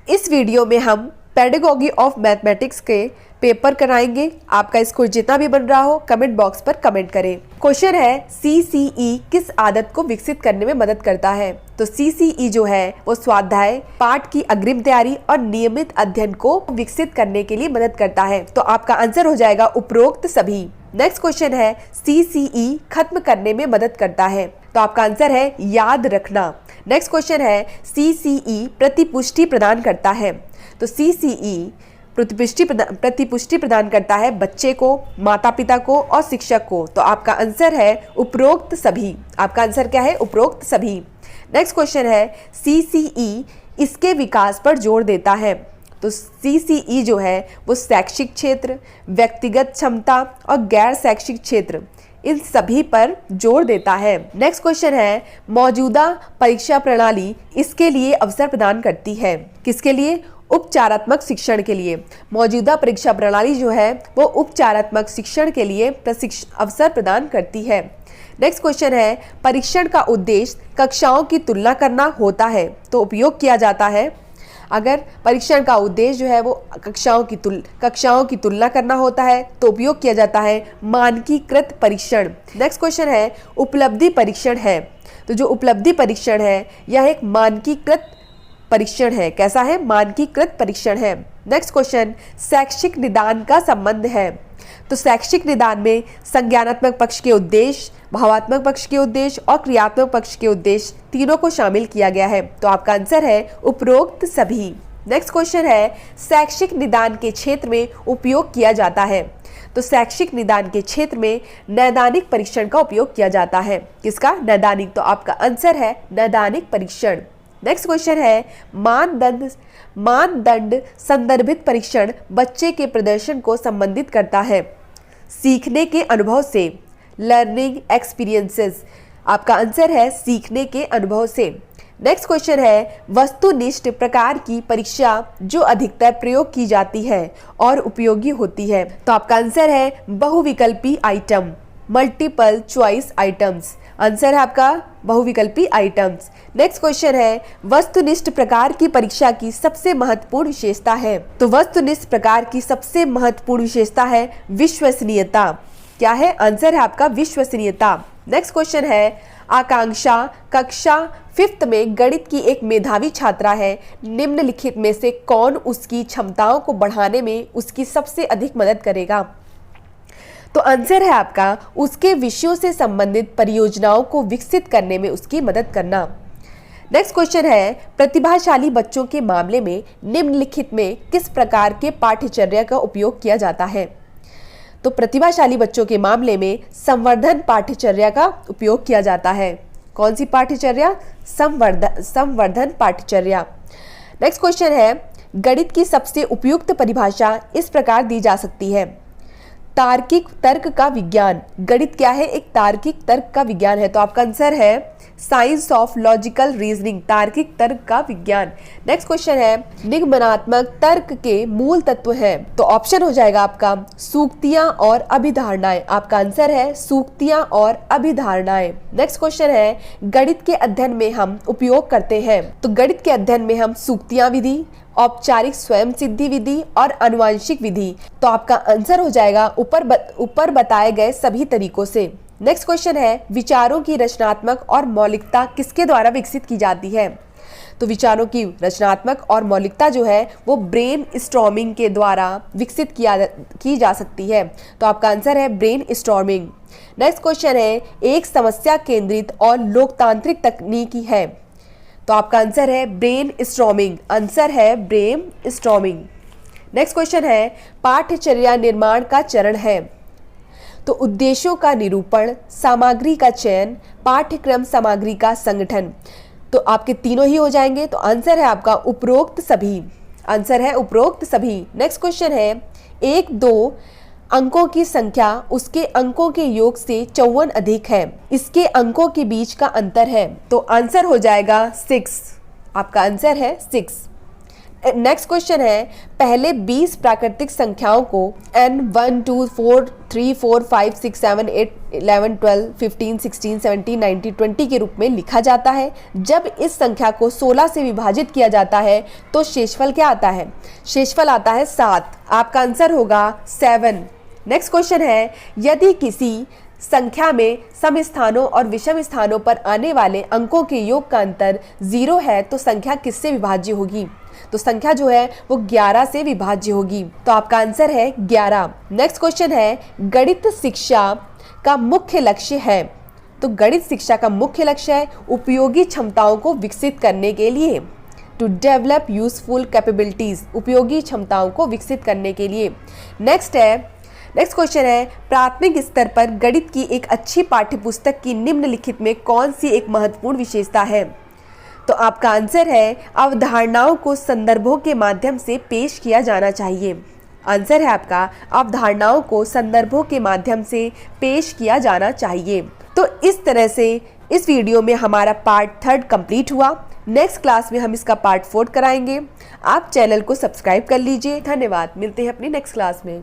इस वीडियो में हम पेडागोजी ऑफ मैथमेटिक्स के पेपर कराएंगे। आपका स्कोर जितना भी बन रहा हो कमेंट बॉक्स पर कमेंट करें। क्वेश्चन है CCE किस आदत को विकसित करने में मदद करता है। तो CCE जो है वो स्वाध्याय, पाठ की अग्रिम तैयारी और नियमित अध्ययन को विकसित करने के लिए मदद करता है। तो आपका आंसर हो जाएगा उपरोक्त सभी। नेक्स्ट क्वेश्चन है CCE खत्म करने में मदद करता है। तो आपका आंसर है याद रखना। नेक्स्ट क्वेश्चन है CCE प्रतिपुष्टि प्रदान करता है। तो CCE प्रतिपुष्टि प्रदान करता है बच्चे को, माता पिता को और शिक्षक को। तो आपका आंसर है उपरोक्त सभी। आपका आंसर क्या है? उपरोक्त सभी। नेक्स्ट क्वेश्चन है CCE इसके विकास पर जोर देता है। तो CCE जो है वो शैक्षिक क्षेत्र, व्यक्तिगत क्षमता और गैर शैक्षिक क्षेत्र इन सभी पर जोर देता है। नेक्स्ट क्वेश्चन है मौजूदा परीक्षा प्रणाली इसके लिए अवसर प्रदान करती है। किसके लिए? उपचारात्मक शिक्षण के लिए। मौजूदा परीक्षा प्रणाली जो है वो उपचारात्मक शिक्षण के लिए अवसर प्रदान करती है। नेक्स्ट क्वेश्चन है परीक्षण का उद्देश्य कक्षाओं की तुलना करना होता है तो उपयोग किया जाता है। अगर परीक्षण का उद्देश्य जो है वो कक्षाओं की तुलना करना होता है तो उपयोग किया जाता है मानकीकृत परीक्षण। नेक्स्ट क्वेश्चन है उपलब्धि परीक्षण है। तो जो उपलब्धि परीक्षण है यह एक मानकीकृत परीक्षण है। कैसा है? मानकीकृत परीक्षण है। नेक्स्ट क्वेश्चन शैक्षिक निदान का संबंध है। तो शैक्षिक निदान में संज्ञानात्मक पक्ष के उद्देश्य, भावात्मक पक्ष के उद्देश्य और क्रियात्मक पक्ष के उद्देश्य तीनों को शामिल किया गया है। तो आपका आंसर है उपरोक्त सभी। नेक्स्ट क्वेश्चन है शैक्षिक निदान के क्षेत्र में उपयोग किया जाता है। तो शैक्षिक निदान के क्षेत्र में नैदानिक परीक्षण का उपयोग किया जाता है। किसका? नैदानिक। तो आपका आंसर है नैदानिक परीक्षण। नेक्स्ट क्वेश्चन है मानदंड संदर्भित परीक्षण बच्चे के प्रदर्शन को संबंधित करता है सीखने के अनुभव से, लर्निंग एक्सपीरियंसेस। आपका आंसर है सीखने के अनुभव से। नेक्स्ट क्वेश्चन है वस्तुनिष्ठ प्रकार की परीक्षा जो अधिकतर प्रयोग की जाती है और उपयोगी होती है। तो आपका आंसर है बहुविकल्पी item, multiple choice items. Answer है आपका बहुविकल्पी आइटम्स। नेक्स्ट क्वेश्चन है वस्तुनिष्ठ प्रकार की परीक्षा की सबसे महत्वपूर्ण विशेषता है। तो वस्तुनिष्ठ प्रकार की सबसे महत्वपूर्ण विशेषता है विश्वसनीयता। क्या है? आंसर है आपका विश्वसनीयता। नेक्स्ट क्वेश्चन है आकांक्षा कक्षा 5th में गणित की एक मेधावी छात्रा है। निम्नलिखित में से कौन उसकी क्षमताओं को बढ़ाने में उसकी सबसे अधिक मदद करेगा? तो आंसर है आपका उसके विषयों से संबंधित परियोजनाओं को विकसित करने में उसकी मदद करना। नेक्स्ट क्वेश्चन है प्रतिभाशाली बच्चों के मामले में निम्नलिखित में किस प्रकार के पाठ्यचर्या का उपयोग किया जाता है। तो प्रतिभाशाली बच्चों के मामले में संवर्धन पाठ्यचर्या का उपयोग किया जाता है। कौन सी पाठ्यचर्या? संवर्धन पाठ्यचर्या। नेक्स्ट क्वेश्चन है गणित की सबसे उपयुक्त परिभाषा इस प्रकार दी जा सकती है तार्किक तर्क का विज्ञान। गणित क्या है? एक तार्किक तर्क का विज्ञान है। तो आपका आंसर है साइंस ऑफ लॉजिकल रीजनिंग, तार्किक तर्क का विज्ञान। नेक्स्ट क्वेश्चन है निगमनात्मक तर्क के मूल तत्व हैं। तो ऑप्शन हो जाएगा आपका सूक्तियां और अभिधारणाएं। आपका आंसर है सूक्तियां और अभिधारणाएं। नेक्स्ट क्वेश्चन है गणित के अध्ययन में हम उपयोग करते हैं। तो गणित के अध्ययन में हम सूक्तियां विधि, औपचारिक स्वयं सिद्धि विधि और आनुवांशिक विधि। तो आपका आंसर हो जाएगा ऊपर बताए गए सभी तरीकों से। नेक्स्ट क्वेश्चन है विचारों की रचनात्मक और मौलिकता किसके द्वारा विकसित की जाती है। तो विचारों की रचनात्मक और मौलिकता जो है वो ब्रेन स्टॉर्मिंग के द्वारा विकसित की जा सकती है। तो आपका आंसर है ब्रेन स्टॉर्मिंग। नेक्स्ट क्वेश्चन है एक समस्या केंद्रित और लोकतांत्रिक तकनीकी है। तो आपका आंसर है ब्रेन स्टॉर्मिंग। आंसर है ब्रेन स्टॉर्मिंग। नेक्स्ट क्वेश्चन है पाठ्यचर्या निर्माण का चरण है। तो उद्देश्यों का निरूपण, सामग्री का चयन, पाठ्यक्रम सामग्री का संगठन। तो आपके तीनों ही हो जाएंगे। तो आंसर है आपका उपरोक्त सभी। आंसर है उपरोक्त सभी। नेक्स्ट क्वेश्चन है 1-2 अंकों की संख्या उसके अंकों के योग से 54 अधिक है। इसके अंकों के बीच का अंतर है। तो आंसर हो जाएगा 6। आपका आंसर है 6। नेक्स्ट क्वेश्चन है, पहले 20 प्राकृतिक संख्याओं को n 1 2 4 3 4 5 6 7 8 11 12 15 16 17 19 20 के रूप में लिखा जाता है। जब इस संख्या को 16 से विभाजित किया जाता है तो शेषफल क्या आता है? शेषफल आता है 7। आपका आंसर होगा 7। नेक्स्ट क्वेश्चन है, यदि किसी संख्या में सम स्थानों और विषम स्थानों पर आने वाले अंकों के योग का अंतर 0 है तो संख्या किससे विभाज्य होगी? तो संख्या जो है वो 11 से विभाज्य होगी। तो आपका आंसर है 11। नेक्स्ट क्वेश्चन है, गणित शिक्षा का मुख्य लक्ष्य है। तो गणित शिक्षा का मुख्य लक्ष्य है उपयोगी क्षमताओं को विकसित करने के लिए, टू डेवलप यूजफुल कैपेबिलिटीज, उपयोगी क्षमताओं को विकसित करने के लिए। नेक्स्ट क्वेश्चन है, प्राथमिक स्तर पर गणित की एक अच्छी पाठ्यपुस्तक की निम्नलिखित में कौन सी एक महत्वपूर्ण विशेषता है? तो आपका आंसर है अवधारणाओं को संदर्भों के माध्यम से पेश किया जाना चाहिए। आंसर है आपका अवधारणाओं को संदर्भों के माध्यम से पेश किया जाना चाहिए। तो इस तरह से इस वीडियो में हमारा पार्ट 3 कंप्लीट हुआ। नेक्स्ट क्लास में हम इसका पार्ट 4 कराएंगे। आप चैनल को सब्सक्राइब कर लीजिए। धन्यवाद। मिलते हैं अपनी नेक्स्ट क्लास में।